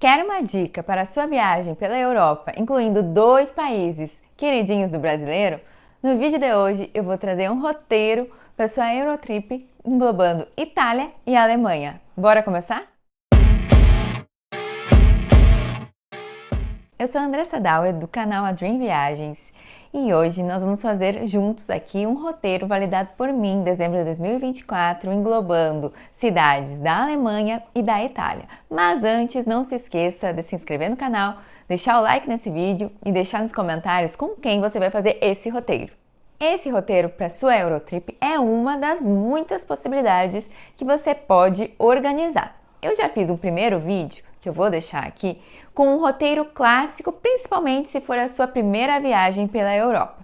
Quer uma dica para a sua viagem pela Europa, incluindo 2 países queridinhos do brasileiro? No vídeo de hoje eu vou trazer um roteiro para sua Eurotrip englobando Itália e Alemanha. Bora começar? Eu sou a Andressa Dauer do canal A Dream Viagens e hoje nós vamos fazer juntos aqui um roteiro validado por mim em dezembro de 2024, englobando cidades da Alemanha e da Itália. Mas antes, não se esqueça de se inscrever no canal, deixar o like nesse vídeo e deixar nos comentários com quem você vai fazer esse roteiro. Esse roteiro para sua Eurotrip é uma das muitas possibilidades que você pode organizar. Eu já fiz um primeiro vídeo, que eu vou deixar aqui, com um roteiro clássico, principalmente se for a sua primeira viagem pela Europa.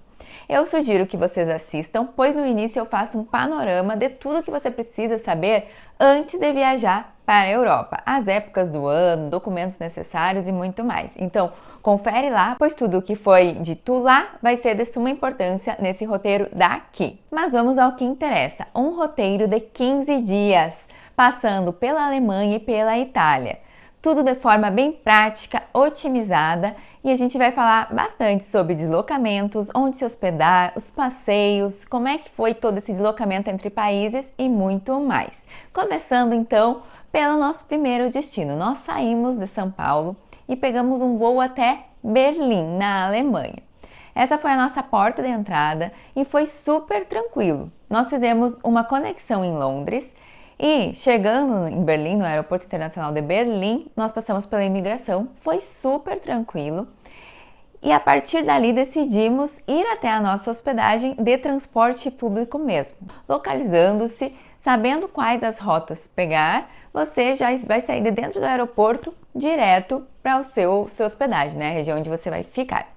Eu sugiro que vocês assistam, pois no início eu faço um panorama de tudo que você precisa saber antes de viajar para a Europa, as épocas do ano, documentos necessários e muito mais. Então, confere lá, pois tudo o que foi dito lá vai ser de suma importância nesse roteiro daqui. Mas vamos ao que interessa, um roteiro de 15 dias, passando pela Alemanha e pela Itália. Tudo de forma bem prática, otimizada, e a gente vai falar bastante sobre deslocamentos, onde se hospedar, os passeios, como é que foi todo esse deslocamento entre países e muito mais. Começando então pelo nosso primeiro destino. Nós saímos de São Paulo e pegamos um voo até Berlim, na Alemanha. Essa foi a nossa porta de entrada e foi super tranquilo. Nós fizemos uma conexão em Londres e chegando em Berlim, no Aeroporto Internacional de Berlim, nós passamos pela imigração, foi super tranquilo. E a partir dali decidimos ir até a nossa hospedagem de transporte público mesmo. Localizando-se, sabendo quais as rotas pegar, você já vai sair de dentro do aeroporto direto para o seu hospedagem, né? A região onde você vai ficar.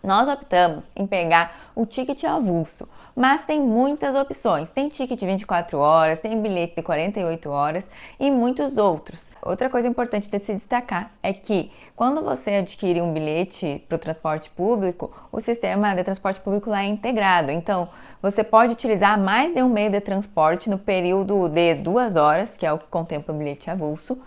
Nós optamos em pegar o ticket avulso, mas tem muitas opções. Tem ticket de 24 horas, tem bilhete de 48 horas e muitos outros. Outra coisa importante de se destacar é que quando você adquire um bilhete para o transporte público, o sistema de transporte público lá é integrado. Então, você pode utilizar mais de um meio de transporte no período de 2 horas, que é o que contempla o bilhete avulso,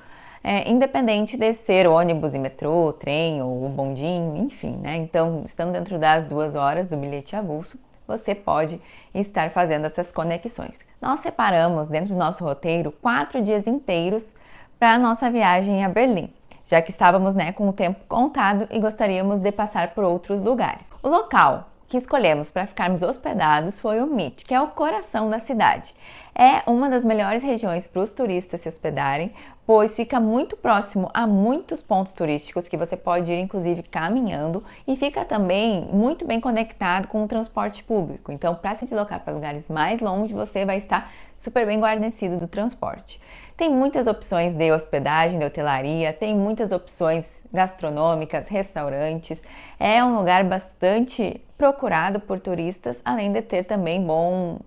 independente de ser ônibus e metrô, trem ou bondinho, enfim, né? Então, estando dentro das 2 horas do bilhete avulso, você pode estar fazendo essas conexões. Nós separamos dentro do nosso roteiro 4 dias inteiros para a nossa viagem a Berlim, já que estávamos, com o tempo contado e gostaríamos de passar por outros lugares. O local que escolhemos para ficarmos hospedados foi o Mitte, que é o coração da cidade. É uma das melhores regiões para os turistas se hospedarem, pois fica muito próximo a muitos pontos turísticos que você pode ir, inclusive, caminhando, e fica também muito bem conectado com o transporte público. Então, para se deslocar para lugares mais longe, você vai estar super bem guarnecido do transporte. Tem muitas opções de hospedagem, de hotelaria, tem muitas opções gastronômicas, restaurantes. É um lugar bastante procurado por turistas, além de ter também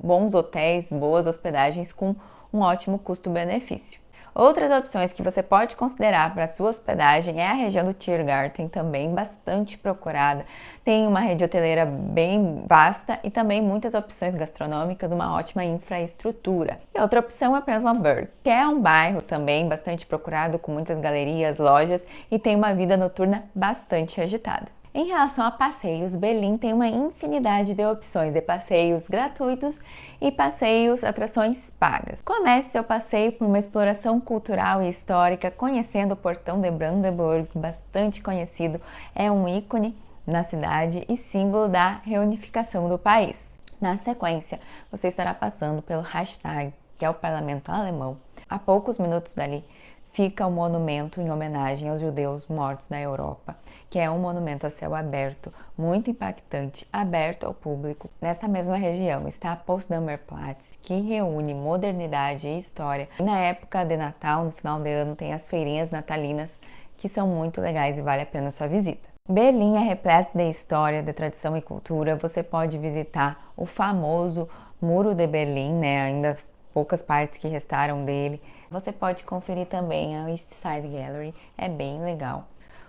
bons hotéis, boas hospedagens com um ótimo custo-benefício. Outras opções que você pode considerar para sua hospedagem é a região do Tiergarten, também bastante procurada. Tem uma rede hoteleira bem vasta e também muitas opções gastronômicas, uma ótima infraestrutura. E outra opção é Prenzlauberg, que é um bairro também bastante procurado, com muitas galerias, lojas e tem uma vida noturna bastante agitada. Em relação a passeios, Berlim tem uma infinidade de opções de passeios gratuitos e passeios, atrações pagas. Comece seu passeio por uma exploração cultural e histórica, conhecendo o Portão de Brandenburg, bastante conhecido, é um ícone na cidade e símbolo da reunificação do país. Na sequência, você estará passando pelo Reichstag, que é o parlamento alemão. A poucos minutos dali fica o monumento em homenagem aos judeus mortos na Europa, que é um monumento a céu aberto, muito impactante, aberto ao público. Nessa mesma região está a Potsdamer Platz, que reúne modernidade e história. E na época de Natal, no final de ano, tem as feirinhas natalinas, que são muito legais e vale a pena a sua visita. Berlim é repleto de história, de tradição e cultura. Você pode visitar o famoso Muro de Berlim, ainda poucas partes que restaram dele. Você pode conferir também a East Side Gallery, é bem legal.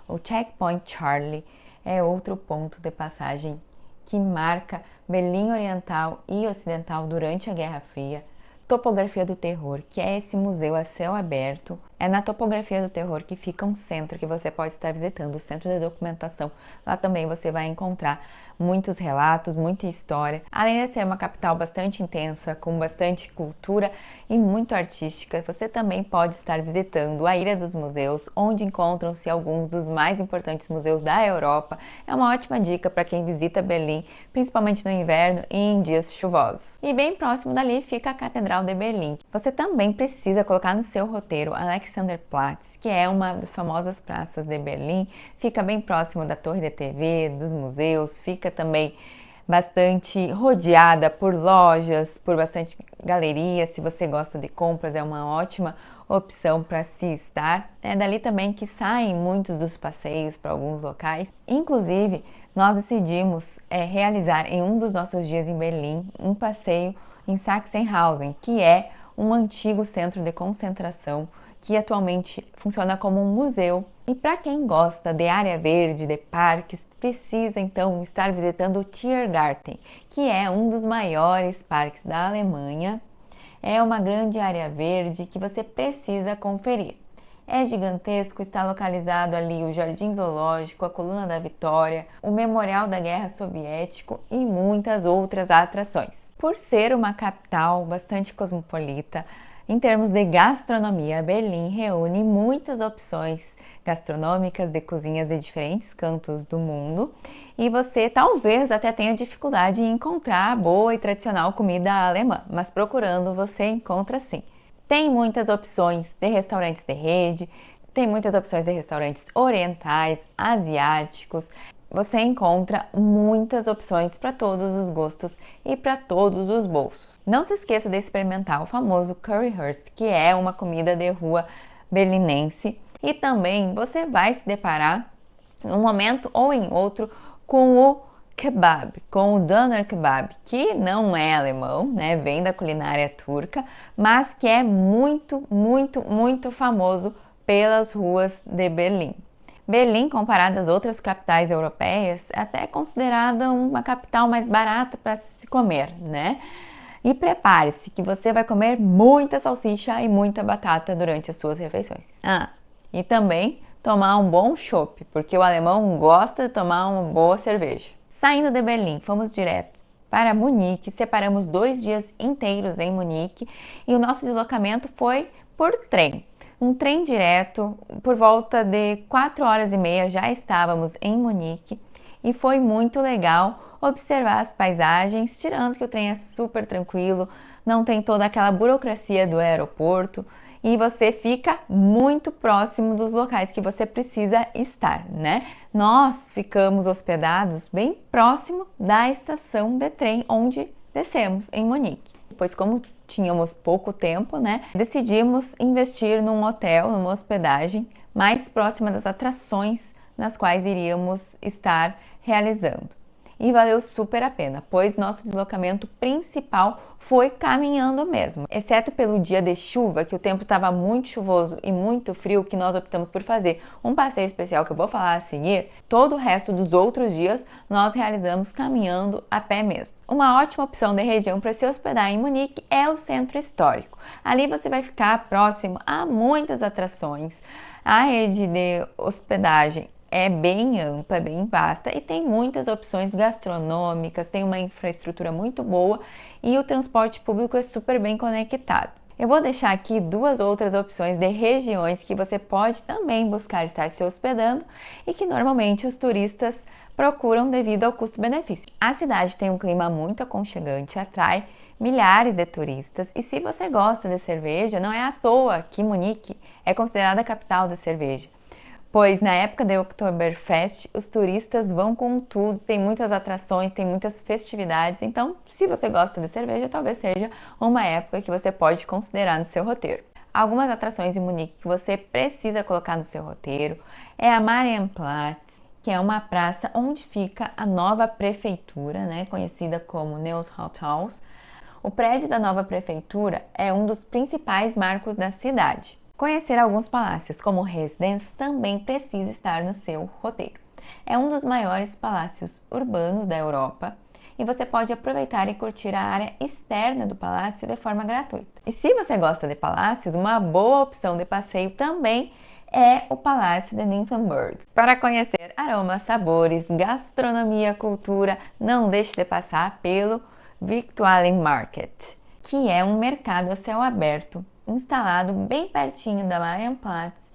O Checkpoint Charlie é outro ponto de passagem que marca Berlim Oriental e Ocidental durante a Guerra Fria. Topografia do Terror, que é esse museu a céu aberto É na Topografia do Terror que fica um centro que você pode estar visitando, o Centro de Documentação. Lá também você vai encontrar muitos relatos, muita história. Além de ser uma capital bastante intensa, com bastante cultura e muito artística, você também pode estar visitando a Ilha dos Museus, onde encontram-se alguns dos mais importantes museus da Europa. É uma ótima dica para quem visita Berlim, principalmente no inverno e em dias chuvosos. E bem próximo dali fica a Catedral de Berlim. Você também precisa colocar no seu roteiro Alexanderplatz, que é uma das famosas praças de Berlim. Fica bem próximo da Torre de TV, dos museus, fica também bastante rodeada por lojas, por bastante galerias. Se você gosta de compras, é uma ótima opção para se estar. É dali também que saem muitos dos passeios para alguns locais. Inclusive, nós decidimos realizar em um dos nossos dias em Berlim um passeio em Sachsenhausen, que é um antigo centro de concentração que atualmente funciona como um museu. E para quem gosta de área verde, de parques, precisa então estar visitando o Tiergarten, que é um dos maiores parques da Alemanha. É uma grande área verde que você precisa conferir. É gigantesco, está localizado ali o Jardim Zoológico, a Coluna da Vitória, o Memorial da Guerra Soviético e muitas outras atrações. Por ser uma capital bastante cosmopolita, em termos de gastronomia, Berlim reúne muitas opções gastronômicas de cozinhas de diferentes cantos do mundo e você talvez até tenha dificuldade em encontrar boa e tradicional comida alemã, mas procurando você encontra sim. Tem muitas opções de restaurantes de rede, tem muitas opções de restaurantes orientais, asiáticos. Você encontra muitas opções para todos os gostos e para todos os bolsos. Não se esqueça de experimentar o famoso Currywurst, que é uma comida de rua berlinense. E também você vai se deparar, num momento ou em outro, com o kebab, com o Döner Kebab, que não é alemão, né? Vem da culinária turca, mas que é muito, muito, muito famoso pelas ruas de Berlim. Berlim, comparada às outras capitais europeias, é até considerada uma capital mais barata para se comer, né? E prepare-se que você vai comer muita salsicha e muita batata durante as suas refeições. E também tomar um bom chopp, porque o alemão gosta de tomar uma boa cerveja. Saindo de Berlim, fomos direto para Munique, separamos 2 dias inteiros em Munique e o nosso deslocamento foi por trem. Um trem direto, por volta de 4h30 já estávamos em Munique e foi muito legal observar as paisagens, tirando que o trem é super tranquilo, não tem toda aquela burocracia do aeroporto e você fica muito próximo dos locais que você precisa estar, né? Nós ficamos hospedados bem próximo da estação de trem onde descemos em Munique. Pois como tínhamos pouco tempo, né, decidimos investir num hotel, numa hospedagem mais próxima das atrações nas quais iríamos estar realizando. E valeu super a pena, pois nosso deslocamento principal foi caminhando mesmo. Exceto pelo dia de chuva, que o tempo estava muito chuvoso e muito frio, que nós optamos por fazer um passeio especial que eu vou falar a seguir, todo o resto dos outros dias nós realizamos caminhando a pé mesmo. Uma ótima opção de região para se hospedar em Munique é o centro histórico. Ali você vai ficar próximo a muitas atrações. A rede de hospedagem é bem ampla, é bem vasta e tem muitas opções gastronômicas, tem uma infraestrutura muito boa e o transporte público é super bem conectado. Eu vou deixar aqui 2 outras opções de regiões que você pode também buscar estar se hospedando e que normalmente os turistas procuram devido ao custo-benefício. A cidade tem um clima muito aconchegante, atrai milhares de turistas e se você gosta de cerveja, não é à toa que Munique é considerada a capital da cerveja. Pois na época da Oktoberfest, os turistas vão com tudo, tem muitas atrações, tem muitas festividades, então se você gosta de cerveja, talvez seja uma época que você pode considerar no seu roteiro. Algumas atrações em Munique que você precisa colocar no seu roteiro é a Marienplatz, que é uma praça onde fica a nova prefeitura, né, conhecida como Neues-Rathaus. O prédio da nova prefeitura é um dos principais marcos da cidade. Conhecer alguns palácios, como o Residenz, também precisa estar no seu roteiro. É um dos maiores palácios urbanos da Europa e você pode aproveitar e curtir a área externa do palácio de forma gratuita. E se você gosta de palácios, uma boa opção de passeio também é o Palácio de Nymphenburg. Para conhecer aromas, sabores, gastronomia, cultura, não deixe de passar pelo Viktualienmarkt, que é um mercado a céu aberto, instalado bem pertinho da Marienplatz.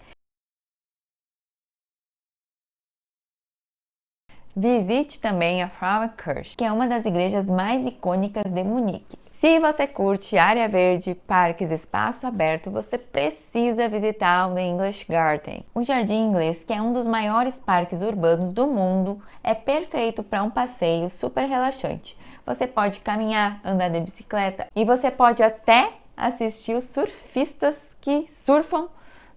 Visite também a Frauenkirche, que é uma das igrejas mais icônicas de Munique. Se você curte área verde, parques, espaço aberto, você precisa visitar o The English Garden. O Jardim Inglês, que é um dos maiores parques urbanos do mundo, é perfeito para um passeio super relaxante. Você pode caminhar, andar de bicicleta e você pode até assistir os surfistas que surfam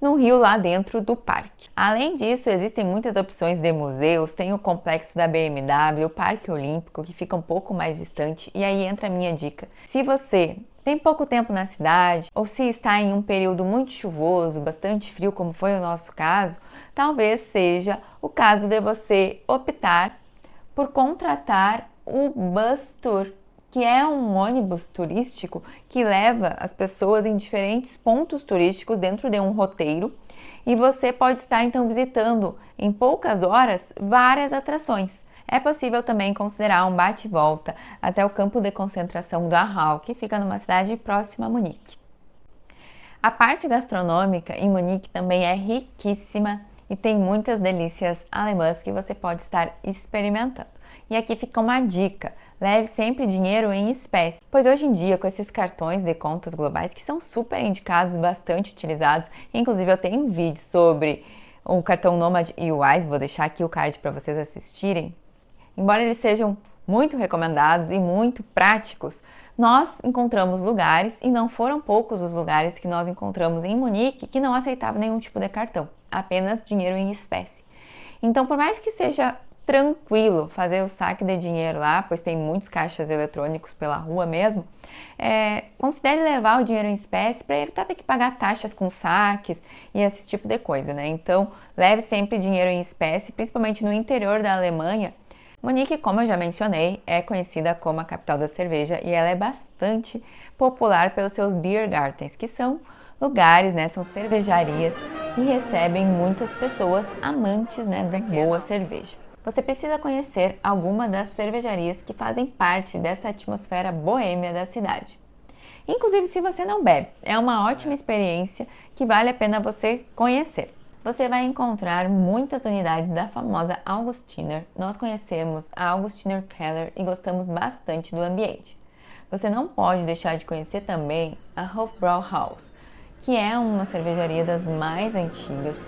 no rio lá dentro do parque. Além disso, existem muitas opções de museus, tem o complexo da BMW, o Parque Olímpico, que fica um pouco mais distante, e aí entra a minha dica. Se você tem pouco tempo na cidade, ou se está em um período muito chuvoso, bastante frio, como foi o nosso caso, talvez seja o caso de você optar por contratar o Bus Tour, que é um ônibus turístico que leva as pessoas em diferentes pontos turísticos dentro de um roteiro, e você pode estar então visitando em poucas horas várias atrações. É possível também considerar um bate-volta até o campo de concentração do Dachau, que fica numa cidade próxima a Munique. A parte gastronômica em Munique também é riquíssima e tem muitas delícias alemãs que você pode estar experimentando. E aqui fica uma dica: leve sempre dinheiro em espécie, pois hoje em dia, com esses cartões de contas globais que são super indicados, bastante utilizados, inclusive eu tenho um vídeo sobre o cartão Nomad e o Wise, vou deixar aqui o card para vocês assistirem. Embora eles sejam muito recomendados e muito práticos, nós encontramos lugares, e não foram poucos os lugares que nós encontramos em Munique, que não aceitavam nenhum tipo de cartão, apenas dinheiro em espécie. Então, por mais que seja tranquilo fazer o saque de dinheiro lá, pois tem muitos caixas eletrônicos pela rua mesmo, considere levar o dinheiro em espécie para evitar ter que pagar taxas com saques e esse tipo de coisa, né? Então, leve sempre dinheiro em espécie, principalmente no interior da Alemanha. Munique, como eu já mencionei, é conhecida como a capital da cerveja e ela é bastante popular pelos seus beer gardens, que são lugares, né, são cervejarias que recebem muitas pessoas amantes, né, da boa cerveja. Você precisa conhecer alguma das cervejarias que fazem parte dessa atmosfera boêmia da cidade. Inclusive, se você não bebe, é uma ótima experiência que vale a pena você conhecer. Você vai encontrar muitas unidades da famosa Augustiner. Nós conhecemos a Augustiner Keller e gostamos bastante do ambiente. Você não pode deixar de conhecer também a Hofbrauhaus, que é uma cervejaria das mais antigas,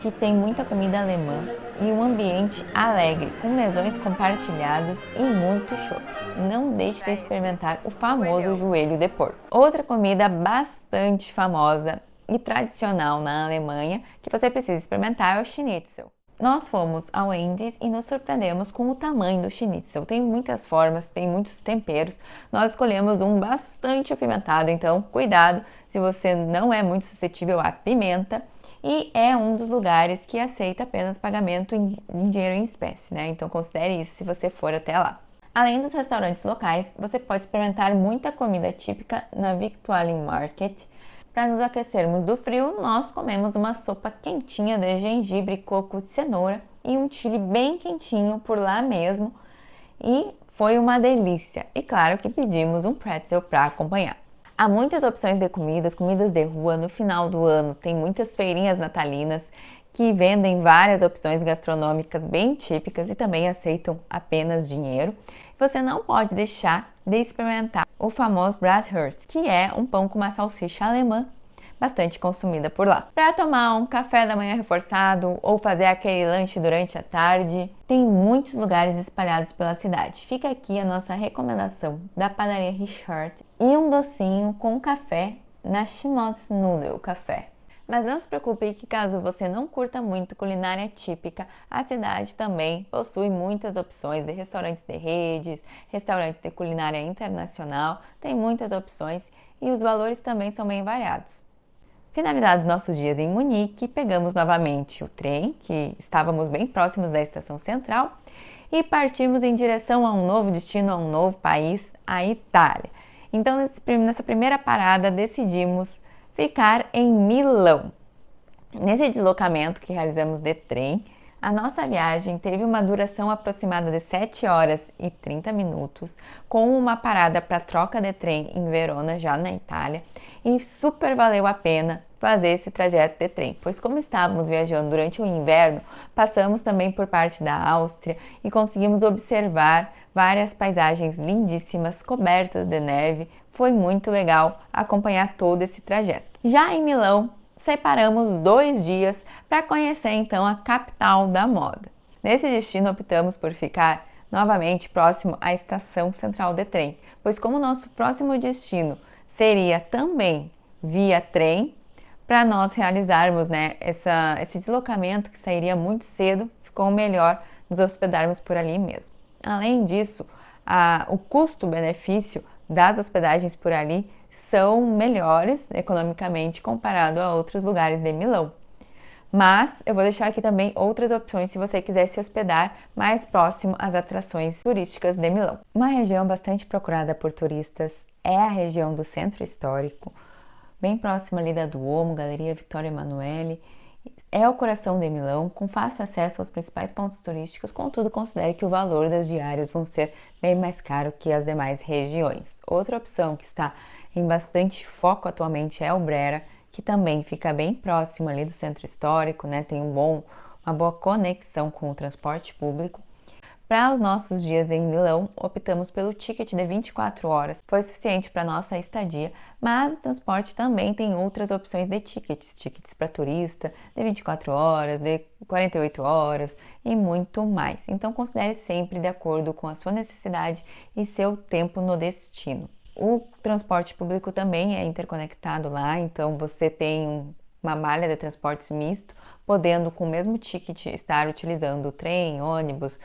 que tem muita comida alemã e um ambiente alegre, com mesões compartilhados e muito chopp. Não deixe de experimentar o famoso joelho de porco. Outra comida bastante famosa e tradicional na Alemanha que você precisa experimentar é o Schnitzel. Nós fomos ao Wendy's e nos surpreendemos com o tamanho do Schnitzel. Tem muitas formas, tem muitos temperos. Nós escolhemos um bastante apimentado, então cuidado se você não é muito suscetível à pimenta. E é um dos lugares que aceita apenas pagamento em dinheiro em espécie, né? Então considere isso se você for até lá. Além dos restaurantes locais, você pode experimentar muita comida típica na Viktualienmarkt. Para nos aquecermos do frio, nós comemos uma sopa quentinha de gengibre, coco, cenoura e um chili bem quentinho por lá mesmo. E foi uma delícia. E claro que pedimos um pretzel para acompanhar. Há muitas opções de comidas de rua. No final do ano tem muitas feirinhas natalinas que vendem várias opções gastronômicas bem típicas e também aceitam apenas dinheiro. Você não pode deixar de experimentar o famoso Bratwurst, que é um pão com uma salsicha alemã bastante consumida por lá. Para tomar um café da manhã reforçado ou fazer aquele lanche durante a tarde, tem muitos lugares espalhados pela cidade. Fica aqui a nossa recomendação da padaria Richard e um docinho com café na Schmotznudeln Café. Mas não se preocupe que caso você não curta muito culinária típica, a cidade também possui muitas opções de restaurantes de redes, restaurantes de culinária internacional, tem muitas opções e os valores também são bem variados. Finalizados nossos dias em Munique, pegamos novamente o trem, que estávamos bem próximos da estação central, e partimos em direção a um novo destino, a um novo país, a Itália. Então, nessa primeira parada, decidimos ficar em Milão. Nesse deslocamento que realizamos de trem, a nossa viagem teve uma duração aproximada de 7 horas e 30 minutos, com uma parada para troca de trem em Verona, já na Itália, e super valeu a pena fazer esse trajeto de trem, pois como estávamos viajando durante o inverno, passamos também por parte da Áustria e conseguimos observar várias paisagens lindíssimas cobertas de neve. Foi muito legal acompanhar todo esse trajeto. Já em Milão, separamos 2 dias para conhecer então a capital da moda. Nesse destino optamos por ficar novamente próximo à estação central de trem, pois como nosso próximo destino seria também via trem, para nós realizarmos esse deslocamento que sairia muito cedo, ficou melhor nos hospedarmos por ali mesmo. Além disso, o custo-benefício das hospedagens por ali são melhores economicamente comparado a outros lugares de Milão. Mas eu vou deixar aqui também outras opções se você quiser se hospedar mais próximo às atrações turísticas de Milão. Uma região bastante procurada por turistas é a região do Centro Histórico, bem próxima ali da Duomo, Galeria Vittorio Emanuele. É o coração de Milão, com fácil acesso aos principais pontos turísticos, contudo considere que o valor das diárias vão ser bem mais caro que as demais regiões. Outra opção que está em bastante foco atualmente é o Brera, que também fica bem próximo ali do Centro Histórico, tem uma boa conexão com o transporte público. Para os nossos dias em Milão, optamos pelo ticket de 24 horas. Foi suficiente para nossa estadia, mas o transporte também tem outras opções de tickets para turista, de 24 horas, de 48 horas e muito mais. Então considere sempre de acordo com a sua necessidade e seu tempo no destino. O transporte público também é interconectado lá, então você tem uma malha de transportes misto, podendo com o mesmo ticket estar utilizando o trem, ônibus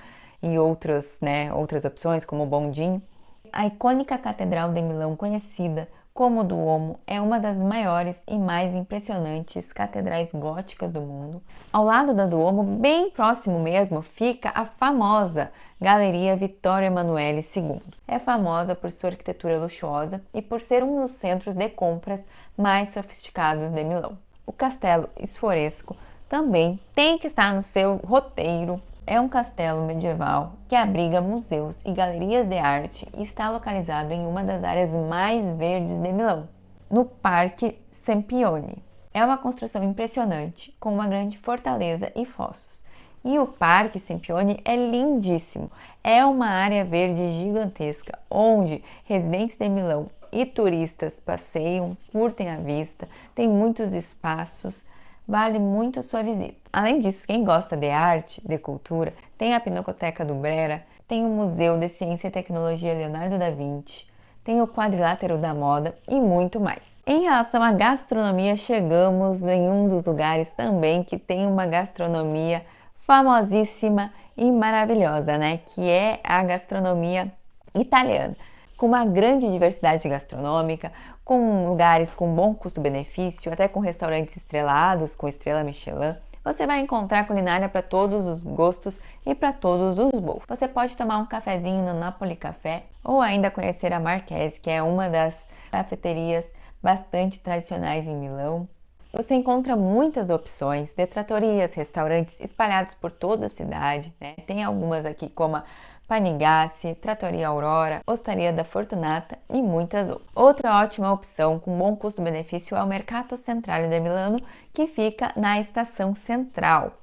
e outras opções como o bondinho. A icônica Catedral de Milão, conhecida como Duomo, é uma das maiores e mais impressionantes catedrais góticas do mundo. Ao lado da Duomo, bem próximo mesmo, fica a famosa Galeria Vittorio Emanuele II. É famosa por sua arquitetura luxuosa e por ser um dos centros de compras mais sofisticados de Milão. O Castelo Sforesco também tem que estar no seu roteiro. É um castelo medieval que abriga museus e galerias de arte e está localizado em uma das áreas mais verdes de Milão, no Parque Sempione. É uma construção impressionante, com uma grande fortaleza e fossos. E o Parque Sempione é lindíssimo. É uma área verde gigantesca, onde residentes de Milão e turistas passeiam, curtem a vista, tem muitos espaços. Vale muito a sua visita. Além disso, quem gosta de arte, de cultura, tem a Pinacoteca do Brera, tem o Museu de Ciência e Tecnologia Leonardo da Vinci, tem o Quadrilátero da Moda e muito mais. Em relação à gastronomia, chegamos em um dos lugares também que tem uma gastronomia famosíssima e maravilhosa, que é a gastronomia italiana, com uma grande diversidade gastronômica, com lugares com bom custo-benefício, até com restaurantes estrelados, com estrela Michelin. Você vai encontrar culinária para todos os gostos e para todos os bolsos. Você pode tomar um cafezinho no Napoli Café ou ainda conhecer a Marchese, que é uma das cafeterias bastante tradicionais em Milão. Você encontra muitas opções de trattorias, restaurantes espalhados por toda a cidade. Tem algumas aqui como a Panigasi, Trattoria Aurora, Osteria da Fortunata e muitas outras. Outra ótima opção com bom custo-benefício é o Mercato Centrale de Milano, que fica na Estação Central.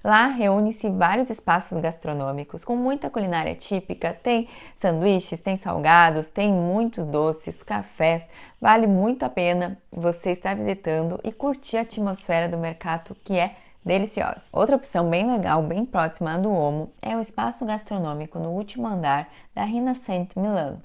Lá reúne-se vários espaços gastronômicos com muita culinária típica, tem sanduíches, tem salgados, tem muitos doces, cafés. Vale muito a pena você estar visitando e curtir a atmosfera do mercado, que é deliciosa. Outra opção bem legal, bem próxima do Duomo, é o espaço gastronômico no último andar da Rinascente Milano.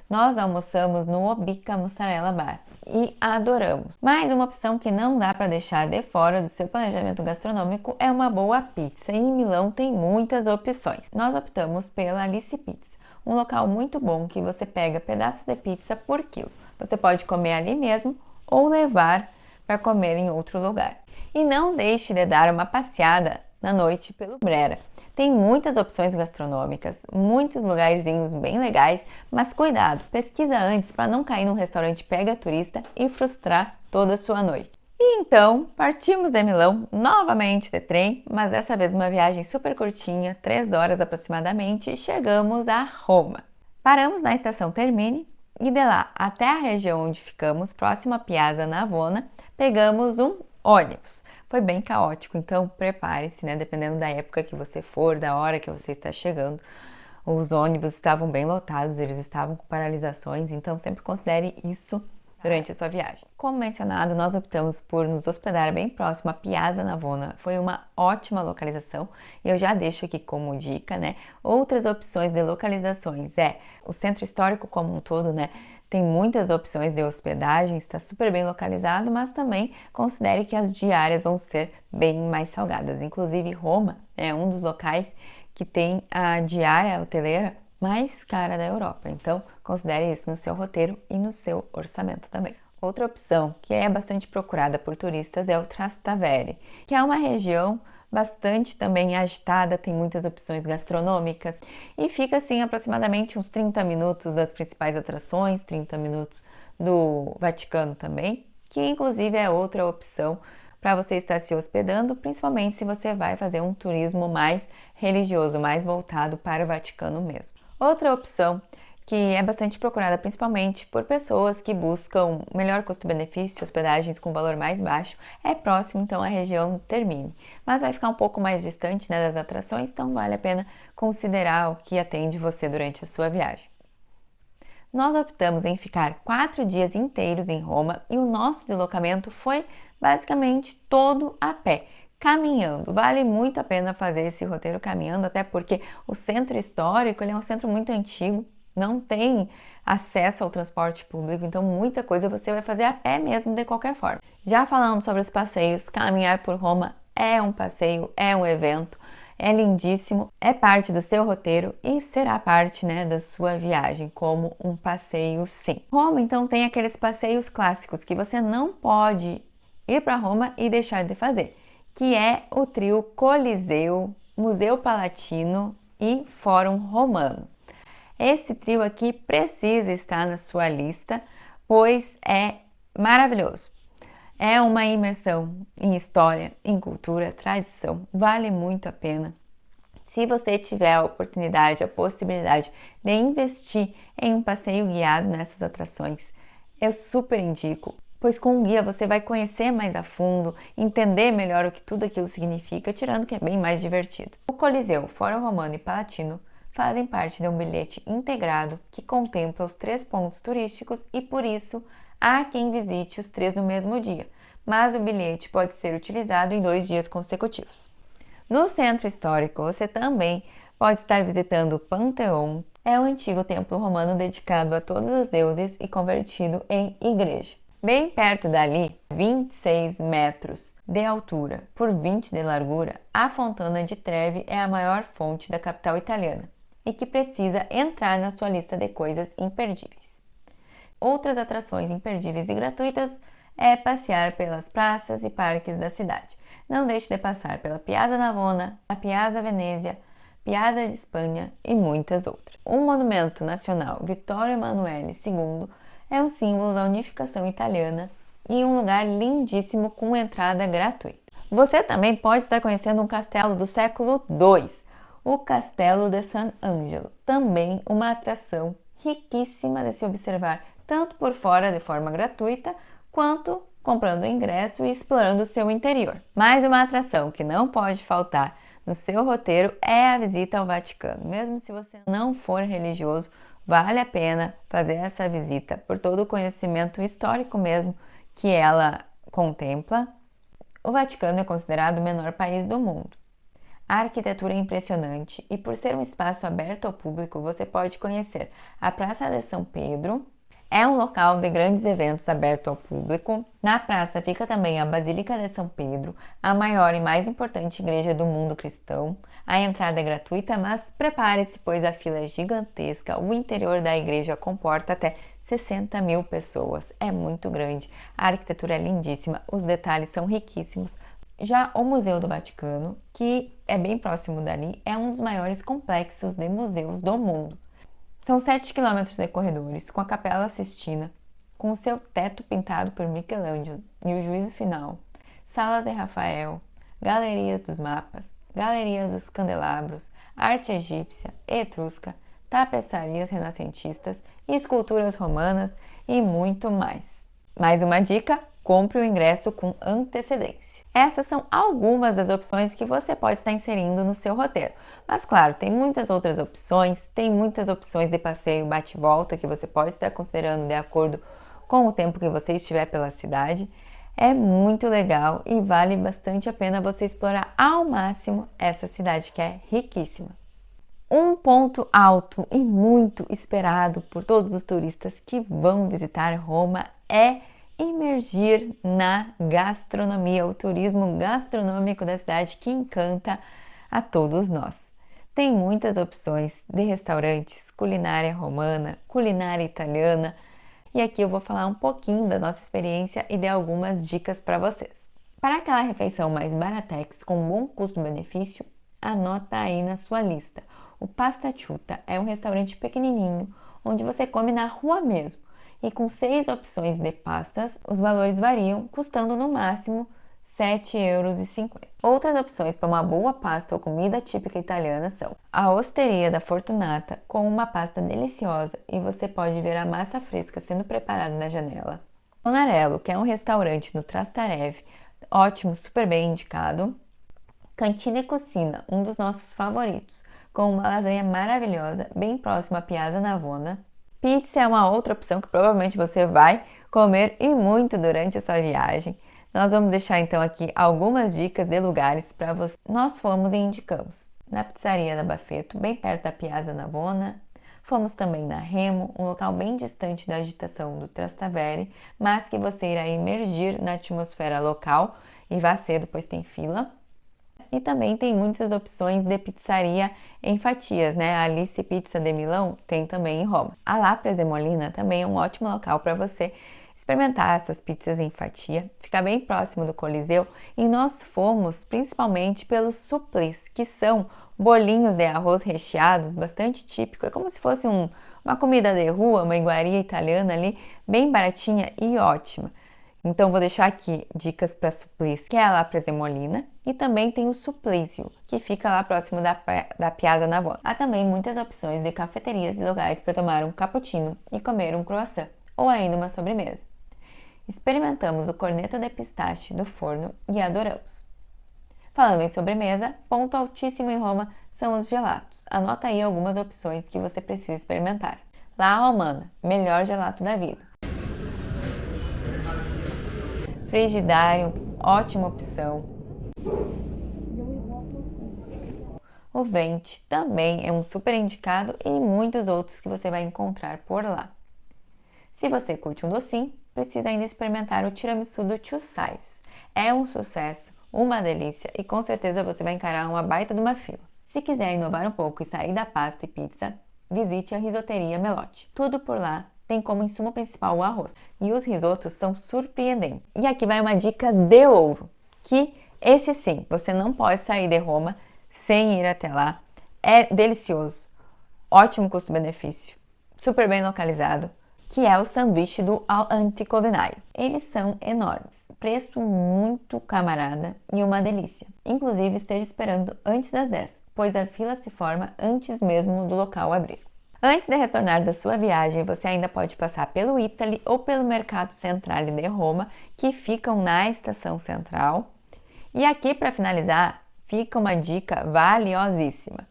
Nós almoçamos no Obica Mussarella Bar e adoramos. Mas uma opção que não dá para deixar de fora do seu planejamento gastronômico é uma boa pizza. E em Milão tem muitas opções. Nós optamos pela Alice Pizza, um local muito bom que você pega pedaços de pizza por quilo. Você pode comer ali mesmo ou levar para comer em outro lugar. E não deixe de dar uma passeada na noite pelo Brera. Tem muitas opções gastronômicas, muitos lugarzinhos bem legais, mas cuidado, pesquisa antes para não cair num restaurante pega turista e frustrar toda a sua noite. E então, partimos de Milão, novamente de trem, mas dessa vez uma viagem super curtinha, 3 horas aproximadamente, e chegamos a Roma. Paramos na estação Termini e de lá até a região onde ficamos, próximo à Piazza Navona, pegamos um ônibus. Foi bem caótico, então prepare-se, né? Dependendo da época que você for, da hora que você está chegando. Os ônibus estavam bem lotados, eles estavam com paralisações, então sempre considere isso durante a sua viagem. Como mencionado, nós optamos por nos hospedar bem próximo à Piazza Navona. Foi uma ótima localização e eu já deixo aqui como dica, né? Outras opções de localizações o centro histórico como um todo, né? Tem muitas opções de hospedagem, está super bem localizado, mas também considere que as diárias vão ser bem mais salgadas. Inclusive, Roma é um dos locais que tem a diária hoteleira mais cara da Europa. Então, considere isso no seu roteiro e no seu orçamento também. Outra opção que é bastante procurada por turistas é o Trastevere, que é uma região bastante também agitada, tem muitas opções gastronômicas e fica assim aproximadamente uns 30 minutos das principais atrações, 30 minutos do Vaticano também, que inclusive é outra opção para você estar se hospedando, principalmente se você vai fazer um turismo mais religioso, mais voltado para o Vaticano mesmo. Outra opção que é bastante procurada principalmente por pessoas que buscam melhor custo-benefício, hospedagens com valor mais baixo, é próximo então à região Termini, mas vai ficar um pouco mais distante, né, das atrações, então vale a pena considerar o que atende você durante a sua viagem. Nós optamos em ficar 4 dias inteiros em Roma e o nosso deslocamento foi basicamente todo a pé, caminhando. Vale muito a pena fazer esse roteiro caminhando, até porque o centro histórico ele é um centro muito antigo, não tem acesso ao transporte público, então muita coisa você vai fazer a pé mesmo de qualquer forma. Já falando sobre os passeios, caminhar por Roma é um passeio, é um evento, é lindíssimo, é parte do seu roteiro e será parte, né, da sua viagem como um passeio sim. Roma então tem aqueles passeios clássicos que você não pode ir para Roma e deixar de fazer, que é o trio Coliseu, Museu Palatino e Fórum Romano. Esse trio aqui precisa estar na sua lista, pois é maravilhoso. É uma imersão em história, em cultura, tradição, vale muito a pena. Se você tiver a oportunidade, a possibilidade de investir em um passeio guiado nessas atrações, eu super indico, pois com o guia você vai conhecer mais a fundo, entender melhor o que tudo aquilo significa, tirando que é bem mais divertido. O Coliseu, Fórum Romano e Palatino fazem parte de um bilhete integrado que contempla os 3 pontos turísticos e, por isso, há quem visite os 3 no mesmo dia, mas o bilhete pode ser utilizado em 2 dias consecutivos. No centro histórico, você também pode estar visitando o Panteão, é um antigo templo romano dedicado a todos os deuses e convertido em igreja. Bem perto dali, 26 metros de altura por 20 de largura, a Fontana di Trevi é a maior fonte da capital italiana e que precisa entrar na sua lista de coisas imperdíveis. Outras atrações imperdíveis e gratuitas é passear pelas praças e parques da cidade. Não deixe de passar pela Piazza Navona, a Piazza Venezia, Piazza de Espanha e muitas outras. O monumento nacional Vittorio Emanuele II é um símbolo da unificação italiana e um lugar lindíssimo com entrada gratuita. Você também pode estar conhecendo um castelo do século II, o Castelo de San Angelo, também uma atração riquíssima de se observar, tanto por fora de forma gratuita, quanto comprando ingresso e explorando o seu interior. Mais uma atração que não pode faltar no seu roteiro é a visita ao Vaticano. Mesmo se você não for religioso, vale a pena fazer essa visita por todo o conhecimento histórico mesmo que ela contempla. O Vaticano é considerado o menor país do mundo. A arquitetura é impressionante e, por ser um espaço aberto ao público, você pode conhecer a Praça de São Pedro. É um local de grandes eventos aberto ao público. Na praça fica também a Basílica de São Pedro, a maior e mais importante igreja do mundo cristão. A entrada é gratuita, mas prepare-se, pois a fila é gigantesca. O interior da igreja comporta até 60 mil pessoas. É muito grande, a arquitetura é lindíssima, os detalhes são riquíssimos. Já o Museu do Vaticano, que é bem próximo dali, é um dos maiores complexos de museus do mundo. São 7 quilômetros de corredores, com a Capela Sistina, com o seu teto pintado por Michelangelo e o Juízo Final, salas de Rafael, galerias dos mapas, galerias dos candelabros, arte egípcia, etrusca, tapeçarias renascentistas, esculturas romanas e muito mais. Mais uma dica: compre o ingresso com antecedência. Essas são algumas das opções que você pode estar inserindo no seu roteiro. Mas claro, tem muitas outras opções, tem muitas opções de passeio bate-volta que você pode estar considerando de acordo com o tempo que você estiver pela cidade. É muito legal e vale bastante a pena você explorar ao máximo essa cidade que é riquíssima. Um ponto alto e muito esperado por todos os turistas que vão visitar Roma é imergir na gastronomia, o turismo gastronômico da cidade que encanta a todos nós. Tem muitas opções de restaurantes, culinária romana, culinária italiana, e aqui eu vou falar um pouquinho da nossa experiência e de algumas dicas para vocês. Para aquela refeição mais baratex com bom custo-benefício, anota aí na sua lista. O Pastaciuta é um restaurante pequenininho, onde você come na rua mesmo. E com 6 opções de pastas, os valores variam, custando no máximo R$ 7,50 €. Outras opções para uma boa pasta ou comida típica italiana são a Osteria da Fortunata, com uma pasta deliciosa e você pode ver a massa fresca sendo preparada na janela. Bonarello, que é um restaurante no Trastarev, ótimo, super bem indicado. Cantina e Cucina, um dos nossos favoritos, com uma lasanha maravilhosa, bem próximo à Piazza Navona. Pizza é uma outra opção que provavelmente você vai comer e muito durante a sua viagem. Nós vamos deixar então aqui algumas dicas de lugares para você. Nós fomos e indicamos na Pizzaria da Baffetto, bem perto da Piazza Navona. Fomos também na Remo, um local bem distante da agitação do Trastevere, mas que você irá emergir na atmosfera local e vá cedo, pois tem fila. E também tem muitas opções de pizzaria em fatias, né? A Alice Pizza de Milão tem também em Roma. A La Presemolina também é um ótimo local para você experimentar essas pizzas em fatia. Fica bem próximo do Coliseu e nós fomos principalmente pelos supplís, que são bolinhos de arroz recheados, bastante típico. É como se fosse uma comida de rua, uma iguaria italiana ali, bem baratinha e ótima. Então vou deixar aqui dicas para supplís, que é a La Presemolina, e também tem o Supplício, que fica lá próximo da Piazza Navona. Há também muitas opções de cafeterias e lugares para tomar um cappuccino e comer um croissant, ou ainda uma sobremesa. Experimentamos o cornetto de pistache do forno e adoramos. Falando em sobremesa, ponto altíssimo em Roma são os gelatos. Anota aí algumas opções que você precisa experimentar. La Romana, melhor gelato da vida. Frigidário, ótima opção. O Venti também é um super indicado e muitos outros que você vai encontrar por lá. Se você curte um docinho, precisa ainda experimentar o tiramisu do Two Sizes. É um sucesso, uma delícia e com certeza você vai encarar uma baita de uma fila. Se quiser inovar um pouco e sair da pasta e pizza, visite a Risoteria Melotti. Tudo por lá tem como insumo principal o arroz e os risotos são surpreendentes. E aqui vai uma dica de ouro, que esse sim, você não pode sair de Roma sem ir até lá. É delicioso, ótimo custo-benefício, super bem localizado, que é o sanduíche do Antico Vinaio. Eles são enormes, preço muito camarada e uma delícia. Inclusive esteja esperando antes das 10, pois a fila se forma antes mesmo do local abrir. Antes de retornar da sua viagem, você ainda pode passar pelo Italy ou pelo Mercato Centrale de Roma, que ficam na Estação Central. E aqui, para finalizar, fica uma dica valiosíssima.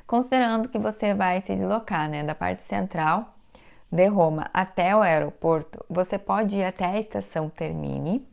Considerando que você vai se deslocar, da parte central de Roma até o aeroporto, você pode ir até a Estação Termini.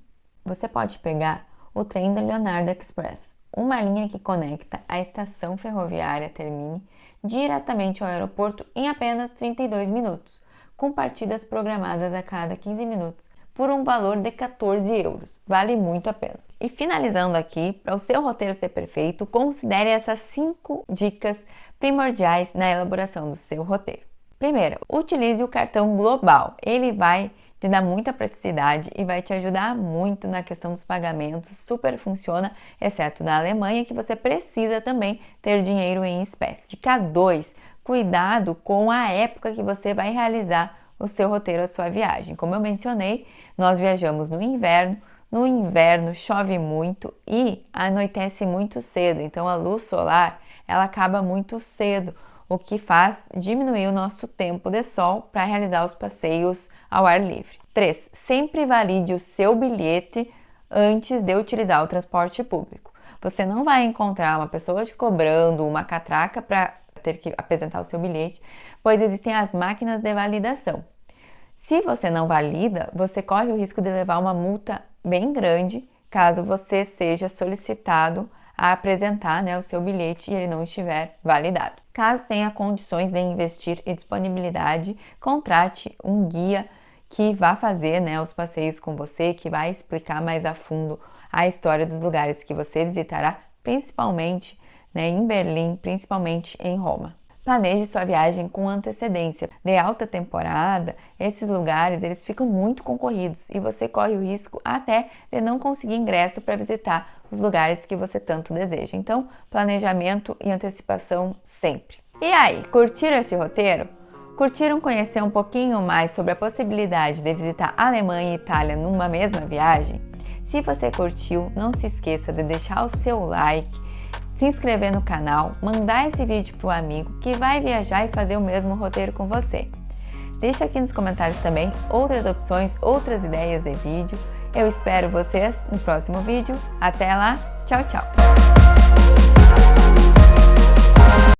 Você pode pegar o trem do Leonardo Express, uma linha que conecta a estação ferroviária Termini diretamente ao aeroporto em apenas 32 minutos, com partidas programadas a cada 15 minutos, por um valor de 14 €. Vale muito a pena. E finalizando aqui, para o seu roteiro ser perfeito, considere essas 5 dicas primordiais na elaboração do seu roteiro. Primeiro, utilize o cartão global. Ele vai te dar muita praticidade e vai te ajudar muito na questão dos pagamentos. Super funciona, exceto na Alemanha, que você precisa também ter dinheiro em espécie. Dica 2, cuidado com a época que você vai realizar o seu roteiro, a sua viagem. Como eu mencionei, nós viajamos no inverno. No inverno chove muito e anoitece muito cedo, então a luz solar ela acaba muito cedo, o que faz diminuir o nosso tempo de sol para realizar os passeios ao ar livre. 3. Sempre valide o seu bilhete antes de utilizar o transporte público. Você não vai encontrar uma pessoa te cobrando uma catraca para ter que apresentar o seu bilhete, pois existem as máquinas de validação. Se você não valida, você corre o risco de levar uma multa bem grande caso você seja solicitado a apresentar, o seu bilhete e ele não estiver validado. Caso tenha condições de investir e disponibilidade, contrate um guia que vá fazer os passeios com você, que vai explicar mais a fundo a história dos lugares que você visitará, principalmente em Berlim, principalmente em Roma. Planeje sua viagem com antecedência. De alta temporada, esses lugares eles ficam muito concorridos e você corre o risco até de não conseguir ingresso para visitar os lugares que você tanto deseja. Então, planejamento e antecipação sempre. E aí, curtiram esse roteiro? Curtiram conhecer um pouquinho mais sobre a possibilidade de visitar Alemanha e Itália numa mesma viagem? Se você curtiu, não se esqueça de deixar o seu like, se inscrever no canal, mandar esse vídeo para um amigo que vai viajar e fazer o mesmo roteiro com você. Deixa aqui nos comentários também outras opções, outras ideias de vídeo. Eu espero vocês no próximo vídeo. Até lá, tchau, tchau!